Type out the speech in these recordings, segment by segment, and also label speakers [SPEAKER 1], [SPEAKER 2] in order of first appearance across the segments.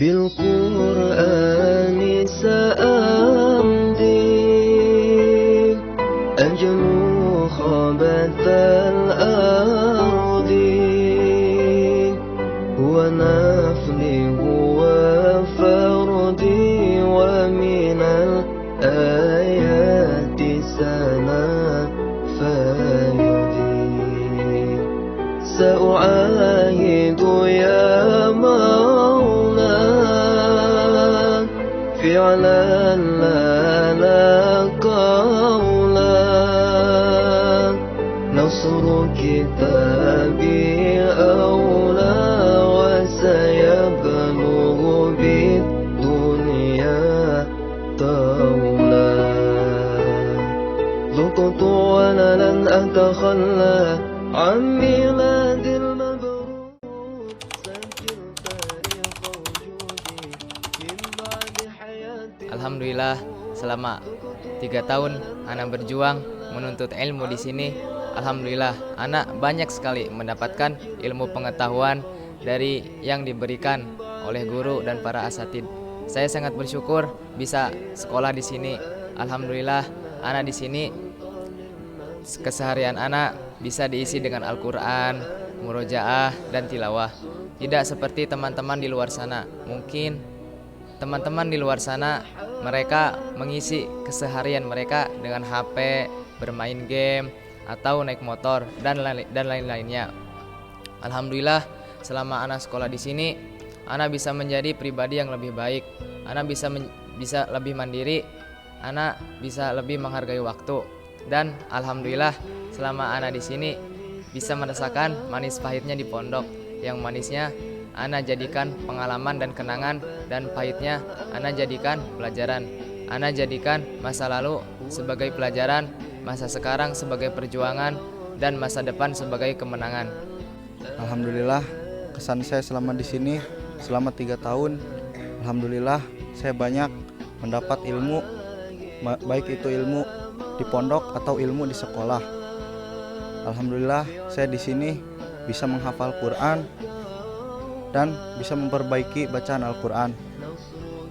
[SPEAKER 1] بالقرآن سأمضي أنجو خبث الأرض ونفلي وفردي ومن الآيات سنا فيدي سأعاهد يا مولا فعلا لا قولا نصر كتابي أولى وسيبلغ بالدنيا طولا ذقت ولا لن أتخلى عن ميلاد المبرور سجل تاريخ وجودي من بعد حياتي.
[SPEAKER 2] Alhamdulillah, selama 3 tahun anak berjuang menuntut ilmu di sini, alhamdulillah anak banyak sekali mendapatkan ilmu pengetahuan dari yang diberikan oleh guru dan para asatid. Saya sangat bersyukur bisa sekolah di sini. Alhamdulillah, anak di sini keseharian anak bisa diisi dengan Al-Quran, murojaah, dan tilawah. Tidak seperti teman-teman di luar sana. Mungkin teman-teman di luar sana mereka mengisi keseharian mereka dengan HP, bermain game, atau naik motor dan lain-lainnya. Alhamdulillah, selama anak sekolah di sini, anak bisa menjadi pribadi yang lebih baik. Anak bisa lebih mandiri. Anak bisa lebih menghargai waktu. Dan alhamdulillah, selama anak di sini bisa merasakan manis pahitnya di pondok. Yang manisnya anak jadikan pengalaman dan kenangan, dan pahitnya anak jadikan pelajaran. Anak jadikan masa lalu sebagai pelajaran, masa sekarang sebagai perjuangan, dan masa depan sebagai kemenangan.
[SPEAKER 3] Alhamdulillah, kesan saya selama di sini selama 3 tahun, alhamdulillah saya banyak mendapat ilmu, baik itu ilmu di pondok atau ilmu di sekolah. Alhamdulillah, saya di sini bisa menghafal Quran dan bisa memperbaiki bacaan Al-Quran.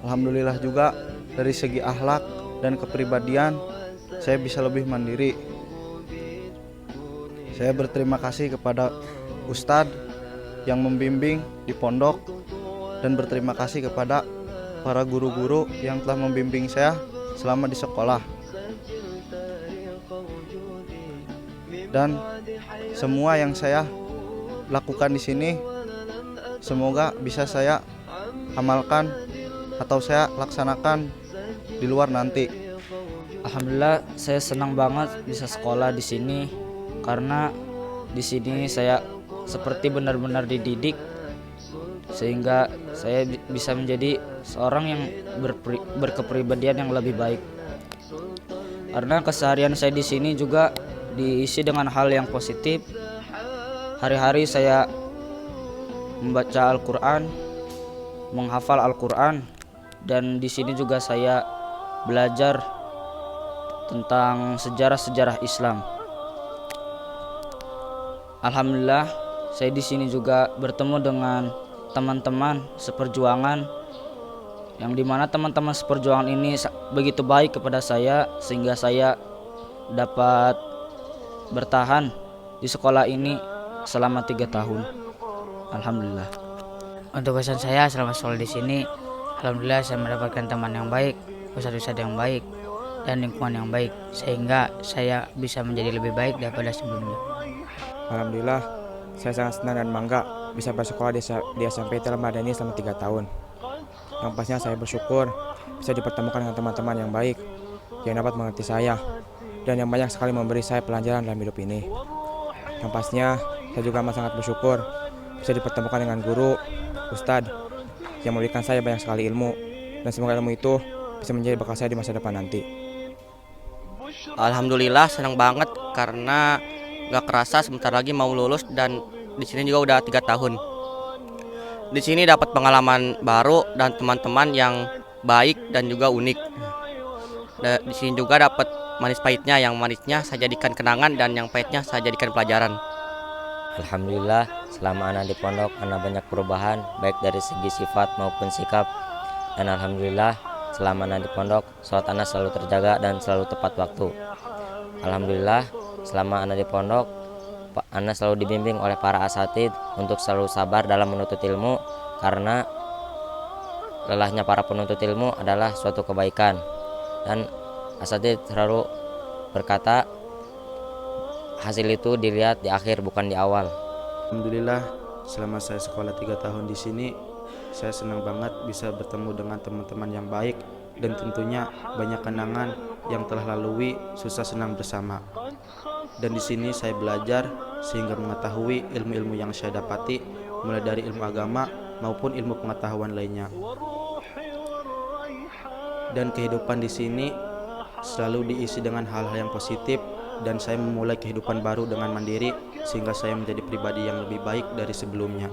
[SPEAKER 3] Alhamdulillah juga dari segi akhlak dan kepribadian saya bisa lebih mandiri. Saya berterima kasih kepada Ustadz yang membimbing di pondok, dan berterima kasih kepada para guru-guru yang telah membimbing saya selama di sekolah. Dan semua yang saya lakukan di sini semoga bisa saya amalkan atau saya laksanakan di luar nanti.
[SPEAKER 4] Alhamdulillah, saya senang banget bisa sekolah di sini karena di sini saya seperti benar-benar dididik sehingga saya bisa menjadi seorang yang berkepribadian yang lebih baik. Karena keseharian saya di sini juga diisi dengan hal yang positif. Hari-hari saya membaca Al-Quran, menghafal Al-Quran, dan di sini juga saya belajar tentang sejarah-sejarah Islam. Alhamdulillah, saya di sini juga bertemu dengan teman-teman seperjuangan, yang dimana teman-teman seperjuangan ini begitu baik kepada saya sehingga saya dapat bertahan di sekolah ini selama 3 tahun. Alhamdulillah.
[SPEAKER 5] Untuk pesan saya selama sekolah di sini, alhamdulillah saya mendapatkan teman yang baik, ustadz-ustadz yang baik, dan lingkungan yang baik, sehingga saya bisa menjadi lebih baik daripada sebelumnya.
[SPEAKER 6] Alhamdulillah, saya sangat senang dan bangga bisa bersekolah di SMP Tel Madani selama 3 tahun. Yang pastinya saya bersyukur bisa dipertemukan dengan teman-teman yang baik, yang dapat mengerti saya, dan yang banyak sekali memberi saya pelajaran dalam hidup ini. Yang pastinya saya juga sangat bersyukur bisa dipertemukan dengan guru, ustadz yang memberikan saya banyak sekali ilmu, dan semoga ilmu itu bisa menjadi bekal saya di masa depan nanti.
[SPEAKER 7] Alhamdulillah, senang banget karena gak kerasa sebentar lagi mau lulus, dan di sini juga udah 3 tahun. Di sini dapat pengalaman baru dan teman-teman yang baik dan juga unik. Di sini juga dapat manis pahitnya, yang manisnya saya jadikan kenangan dan yang pahitnya saya jadikan pelajaran.
[SPEAKER 8] Alhamdulillah, selama anak di pondok, anak banyak perubahan, baik dari segi sifat maupun sikap. Dan alhamdulillah, selama anak di pondok, sholat anak selalu terjaga dan selalu tepat waktu. Alhamdulillah, selama anak di pondok, anak selalu dibimbing oleh para asatid untuk selalu sabar dalam menuntut ilmu, karena lelahnya para penuntut ilmu adalah suatu kebaikan. Dan asatid selalu berkata, hasil itu dilihat di akhir bukan di awal.
[SPEAKER 6] Alhamdulillah, selama saya sekolah 3 tahun di sini, saya senang banget bisa bertemu dengan teman-teman yang baik dan tentunya banyak kenangan yang telah lalui susah senang bersama. Dan di sini saya belajar sehingga mengetahui ilmu-ilmu yang saya dapati, mulai dari ilmu agama maupun ilmu pengetahuan lainnya. Dan kehidupan di sini selalu diisi dengan hal-hal yang positif, dan saya memulai kehidupan baru dengan mandiri sehingga saya menjadi pribadi yang lebih baik dari sebelumnya.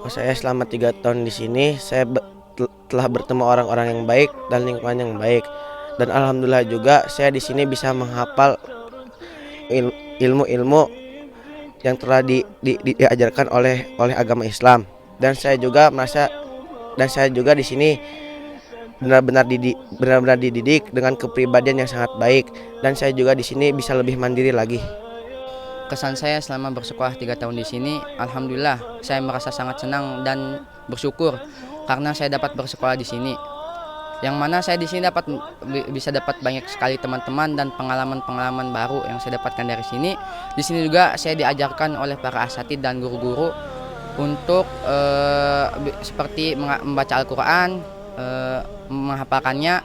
[SPEAKER 9] Saya selama 3 tahun di sini saya telah bertemu orang-orang yang baik dan lingkungan yang baik, dan alhamdulillah juga saya di sini bisa menghafal ilmu-ilmu yang telah diajarkan oleh agama Islam, dan saya juga di sini benar-benar dididik dengan kepribadian yang sangat baik, dan saya juga di sini bisa lebih mandiri lagi.
[SPEAKER 5] Kesan saya selama bersekolah 3 tahun di sini, alhamdulillah saya merasa sangat senang dan bersyukur karena saya dapat bersekolah di sini. Yang mana saya di sini bisa dapat banyak sekali teman-teman dan pengalaman-pengalaman baru yang saya dapatkan dari sini. Di sini juga saya diajarkan oleh para asatid dan guru-guru untuk seperti membaca Al-Quran, menghafalkannya,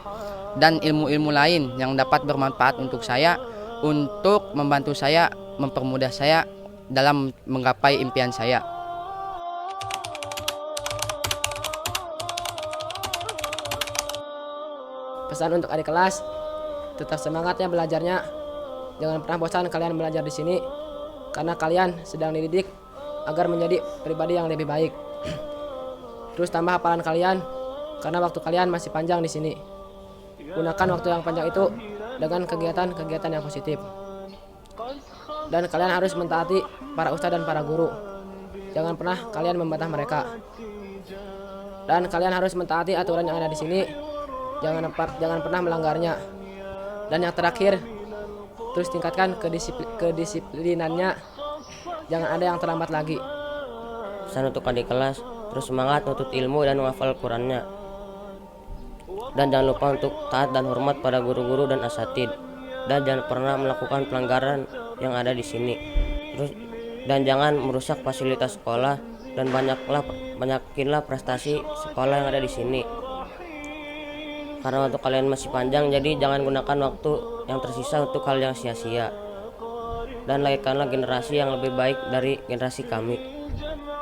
[SPEAKER 5] dan ilmu-ilmu lain yang dapat bermanfaat untuk saya, untuk membantu saya, mempermudah saya dalam menggapai impian saya.
[SPEAKER 10] Pesan untuk adik kelas, tetap semangat ya belajarnya. Jangan pernah bosan kalian belajar di sini, karena kalian sedang dididik agar menjadi pribadi yang lebih baik. Terus tambah hafalan kalian, karena waktu kalian masih panjang di sini. Gunakan waktu yang panjang itu dengan kegiatan-kegiatan yang positif. Dan kalian harus mentaati para ustadz dan para guru. Jangan pernah kalian membantah mereka. Dan kalian harus mentaati aturan yang ada di sini. Jangan pernah melanggarnya. Dan yang terakhir, terus tingkatkan kedisiplinannya. Jangan ada yang terlambat lagi.
[SPEAKER 8] Pesan untuk adik kelas, terus semangat nuntut ilmu dan menghafal Qurannya. Dan jangan lupa untuk taat dan hormat pada guru-guru dan asatid. Dan jangan pernah melakukan pelanggaran yang ada di sini. Dan jangan merusak fasilitas sekolah, dan banyakinlah prestasi sekolah yang ada di sini. Karena waktu kalian masih panjang, jadi jangan gunakan waktu yang tersisa untuk hal yang sia-sia. Dan lahirkanlah generasi yang lebih baik dari generasi kami.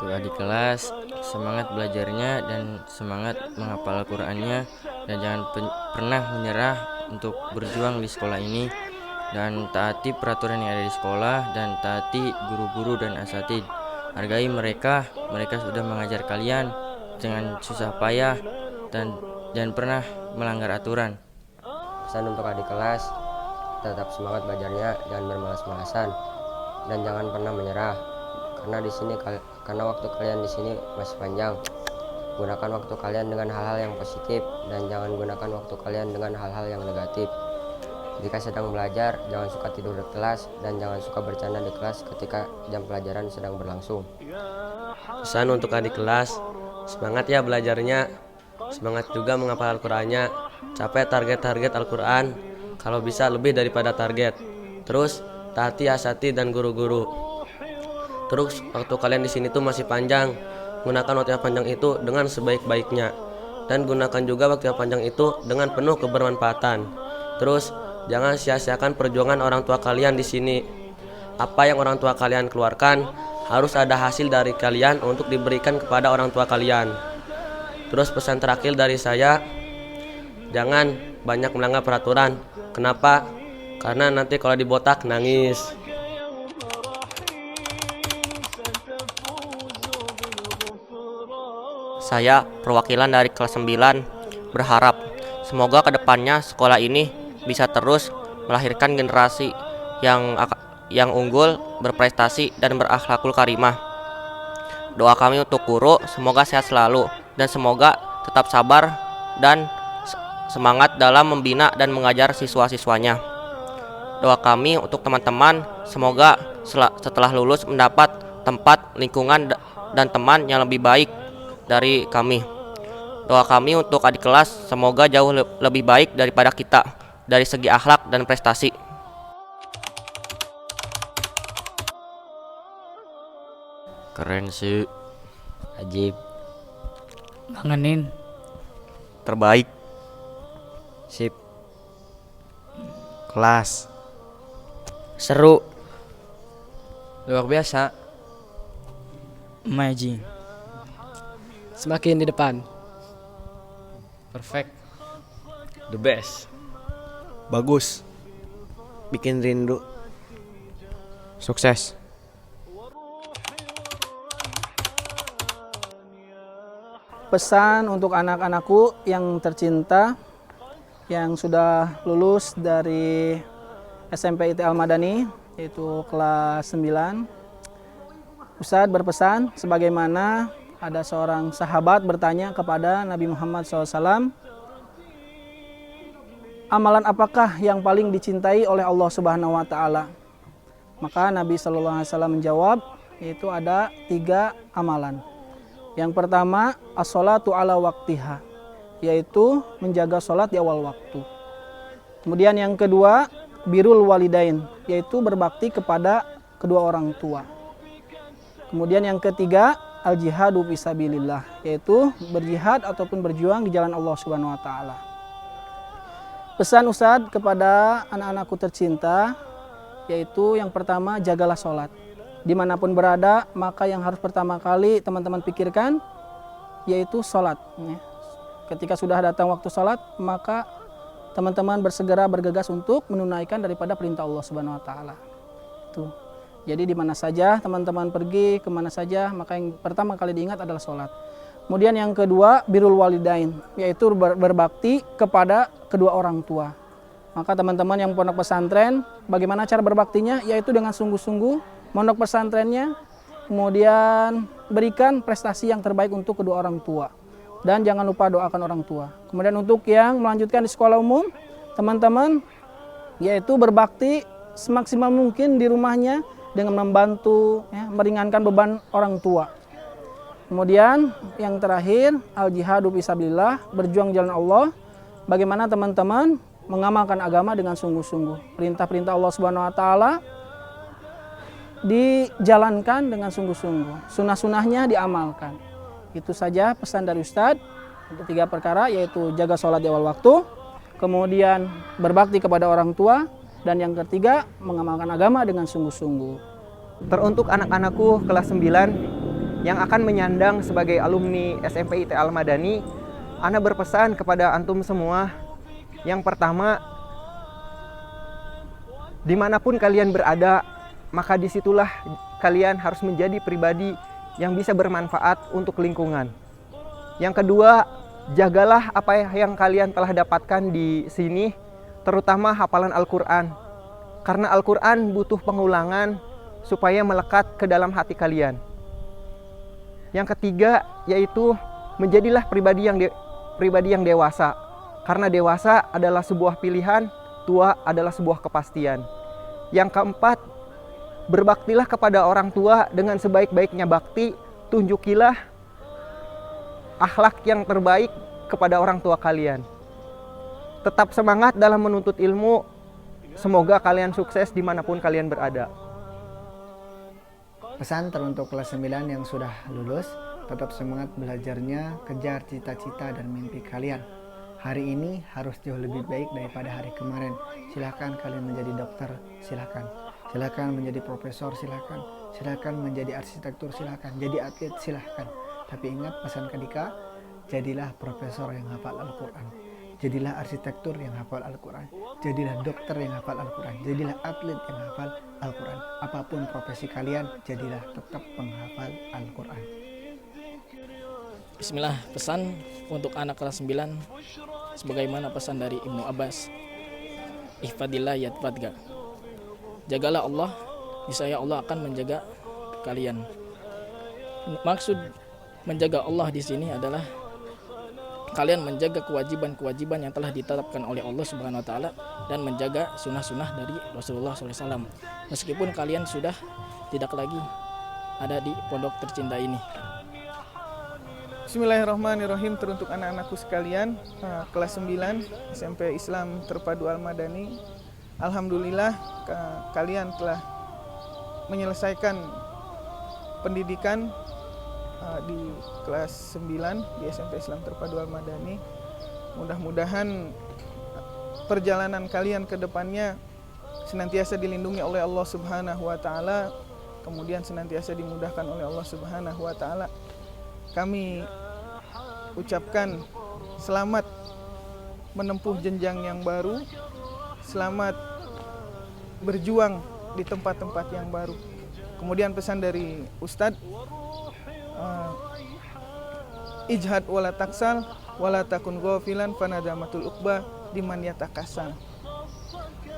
[SPEAKER 2] Untuk adik kelas, semangat belajarnya dan semangat menghafal Al-Qur'annya, dan jangan pernah menyerah untuk berjuang di sekolah ini, dan taati peraturan yang ada di sekolah, dan taati guru-guru dan asatid. Hargai mereka sudah mengajar kalian dengan susah payah, dan jangan pernah melanggar aturan.
[SPEAKER 8] Pesan untuk adik kelas, tetap semangat belajarnya, jangan bermalas-malasan, dan jangan pernah menyerah. Karena waktu kalian di sini masih panjang. Gunakan waktu kalian dengan hal-hal yang positif, dan jangan gunakan waktu kalian dengan hal-hal yang negatif. Jika sedang belajar, jangan suka tidur di kelas, dan jangan suka bercanda di kelas ketika jam pelajaran sedang berlangsung.
[SPEAKER 9] Pesan untuk adik kelas, semangat ya belajarnya, semangat juga menghafal Al-Qur'annya, capai target-target Al-Qur'an, kalau bisa lebih daripada target. Terus taati asatid dan guru-guru. Terus waktu kalian di sini tuh masih panjang, gunakan waktu yang panjang itu dengan sebaik-baiknya, dan gunakan juga waktu yang panjang itu dengan penuh kebermanfaatan. Terus jangan sia-siakan perjuangan orang tua kalian di sini. Apa yang orang tua kalian keluarkan harus ada hasil dari kalian untuk diberikan kepada orang tua kalian. Terus pesan terakhir dari saya, jangan banyak melanggar peraturan. Kenapa? Karena nanti kalau dibotak nangis.
[SPEAKER 7] Saya perwakilan dari kelas 9 berharap semoga kedepannya sekolah ini bisa terus melahirkan generasi yang unggul, berprestasi, dan berakhlakul karimah. Doa kami untuk guru, semoga sehat selalu dan semoga tetap sabar dan semangat dalam membina dan mengajar siswa-siswanya. Doa kami untuk teman-teman, semoga setelah lulus mendapat tempat, lingkungan, dan teman yang lebih baik dari kami. Doa kami untuk adik kelas, semoga jauh lebih baik daripada kita dari segi akhlak dan prestasi.
[SPEAKER 9] Keren sih.
[SPEAKER 8] Ajib.
[SPEAKER 4] Ngangenin.
[SPEAKER 9] Terbaik.
[SPEAKER 8] Sip.
[SPEAKER 9] Kelas.
[SPEAKER 4] Seru.
[SPEAKER 2] Luar biasa.
[SPEAKER 4] Amazing.
[SPEAKER 10] Semakin di depan.
[SPEAKER 2] Perfect.
[SPEAKER 9] The best.
[SPEAKER 3] Bagus.
[SPEAKER 9] Bikin rindu.
[SPEAKER 6] Sukses.
[SPEAKER 11] Pesan untuk anak-anakku yang tercinta yang sudah lulus dari SMP IT Al-Madani yaitu kelas 9. Ustadz berpesan sebagaimana ada seorang sahabat bertanya kepada Nabi Muhammad SAW, amalan apakah yang paling dicintai oleh Allah Subhanahu wa taala? Maka Nabi SAW menjawab, yaitu ada 3 amalan. Yang pertama, as-sholatu ala waktiha, yaitu menjaga sholat di awal waktu. Kemudian yang kedua, birrul walidain, yaitu berbakti kepada kedua orang tua. Kemudian yang ketiga, al-jihadu fisabilillah, yaitu berjihad ataupun berjuang di jalan Allah Subhanahu wa taala. Pesan Ustadz kepada anak-anakku tercinta, yaitu yang pertama, jagalah sholat. Dimanapun berada, maka yang harus pertama kali teman-teman pikirkan yaitu sholat. Ketika sudah datang waktu sholat, maka teman-teman bersegera bergegas untuk menunaikan daripada perintah Allah Subhanahu wa taala. Tuh. Jadi di mana saja teman-teman pergi, kemana saja, maka yang pertama kali diingat adalah sholat. Kemudian yang kedua, birrul walidain, yaitu berbakti kepada kedua orang tua. Maka teman-teman yang pondok pesantren, bagaimana cara berbaktinya? Yaitu dengan sungguh-sungguh mondok pesantrennya, kemudian berikan prestasi yang terbaik untuk kedua orang tua. Dan jangan lupa doakan orang tua. Kemudian untuk yang melanjutkan di sekolah umum, teman-teman, yaitu berbakti semaksimal mungkin di rumahnya dengan membantu, meringankan beban orang tua. Kemudian yang terakhir, al-jihadu fisabilillah, berjuang jalan Allah. Bagaimana teman-teman mengamalkan agama dengan sungguh-sungguh. Perintah-perintah Allah Subhanahu wa taala dijalankan dengan sungguh-sungguh, sunnah-sunnahnya diamalkan. Itu saja pesan dari Ustadz untuk 3 perkara, yaitu jaga sholat di awal waktu, kemudian berbakti kepada orang tua, dan yang ketiga mengamalkan agama dengan sungguh-sungguh.
[SPEAKER 12] Teruntuk anak-anakku kelas 9 yang akan menyandang sebagai alumni SMP IT Al-Madani, ana berpesan kepada antum semua, yang pertama, dimanapun kalian berada, maka disitulah kalian harus menjadi pribadi yang bisa bermanfaat untuk lingkungan. Yang kedua, jagalah apa yang kalian telah dapatkan di sini, terutama hafalan Al-Quran. Karena Al-Quran butuh pengulangan supaya melekat ke dalam hati kalian. Yang ketiga, yaitu menjadilah pribadi yang dewasa. Karena dewasa adalah sebuah pilihan, tua adalah sebuah kepastian. Yang keempat, berbaktilah kepada orang tua dengan sebaik-baiknya bakti, tunjukilah akhlak yang terbaik kepada orang tua kalian. Tetap semangat dalam menuntut ilmu, semoga kalian sukses dimanapun kalian berada.
[SPEAKER 13] Pesan teruntuk kelas 9 yang sudah lulus, tetap semangat belajarnya, kejar cita-cita dan mimpi kalian. Hari ini harus jauh lebih baik daripada hari kemarin. Silahkan kalian menjadi dokter, silahkan. Silakan menjadi profesor, silakan. Silakan menjadi arsitektur, silakan. Jadi atlet, silakan. Tapi ingat pesan Kadika, jadilah profesor yang hafal Al-Quran. Jadilah arsitektur yang hafal Al-Quran. Jadilah dokter yang hafal Al-Quran. Jadilah atlet yang hafal Al-Quran. Apapun profesi kalian, jadilah tetap penghafal Al-Quran.
[SPEAKER 14] Bismillah, pesan untuk anak kelas 9 sebagaimana pesan dari Ibnu Abbas. Ihfadillah yatfadga. Jagalah Allah, niscaya Allah akan menjaga kalian. Maksud menjaga Allah di sini adalah kalian menjaga kewajiban-kewajiban yang telah ditetapkan oleh Allah Subhanahu wa taala dan menjaga sunnah-sunnah dari Rasulullah SAW. Meskipun kalian sudah tidak lagi ada di pondok tercinta ini.
[SPEAKER 15] Bismillahirrahmanirrahim. Teruntuk anak-anakku sekalian, kelas 9 SMP Islam Terpadu Al-Madani. Alhamdulillah kalian telah menyelesaikan pendidikan di kelas 9 di SMP Islam Terpadu Al-Madani. Mudah-mudahan perjalanan kalian ke depannya senantiasa dilindungi oleh Allah Subhanahu wa taala, kemudian senantiasa dimudahkan oleh Allah Subhanahu wa taala. Kami ucapkan selamat menempuh jenjang yang baru, selamat berjuang di tempat-tempat yang baru. Kemudian pesan dari Ustadz, ijhad wala taksal wala takun ghafilan fanadamatul uqba diman yatakasal.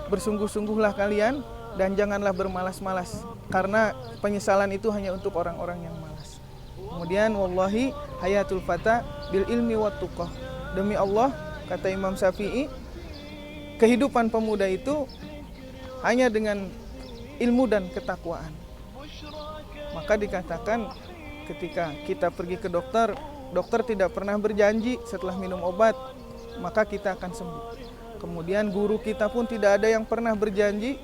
[SPEAKER 15] Bersungguh-sungguhlah kalian dan janganlah bermalas-malas, karena penyesalan itu hanya untuk orang-orang yang malas. Kemudian wallahi hayatul fata bil ilmi wat tuqah. Demi Allah, kata Imam Syafi'i, kehidupan pemuda itu hanya dengan ilmu dan ketakwaan. Maka dikatakan ketika kita pergi ke dokter, dokter tidak pernah berjanji setelah minum obat maka kita akan sembuh. Kemudian guru kita pun tidak ada yang pernah berjanji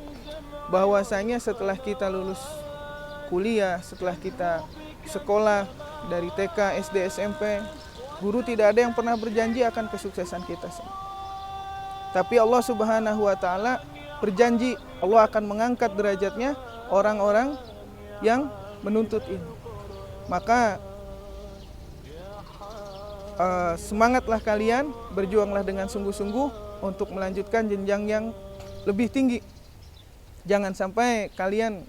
[SPEAKER 15] bahwasanya setelah kita lulus kuliah, setelah kita sekolah dari TK, SD, SMP, guru tidak ada yang pernah berjanji akan kesuksesan kita semua. Tapi Allah Subhanahu wa taala berjanji Allah akan mengangkat derajatnya orang-orang yang menuntut ilmu. Maka semangatlah kalian, berjuanglah dengan sungguh-sungguh untuk melanjutkan jenjang yang lebih tinggi. Jangan sampai kalian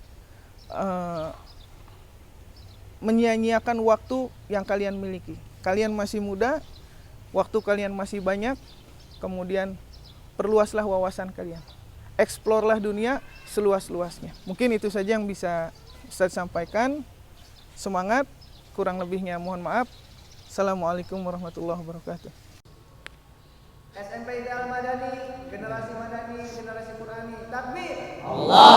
[SPEAKER 15] menyia-nyiakan waktu yang kalian miliki. Kalian masih muda, waktu kalian masih banyak, kemudian perluaslah wawasan kalian. Eksplorlah dunia seluas-luasnya. Mungkin itu saja yang bisa Ustaz sampaikan. Semangat, kurang lebihnya mohon maaf. Assalamualaikum warahmatullahi wabarakatuh.
[SPEAKER 16] SMP Al-Madani, generasi Madani, generasi Qurani. Takbir.
[SPEAKER 17] Allah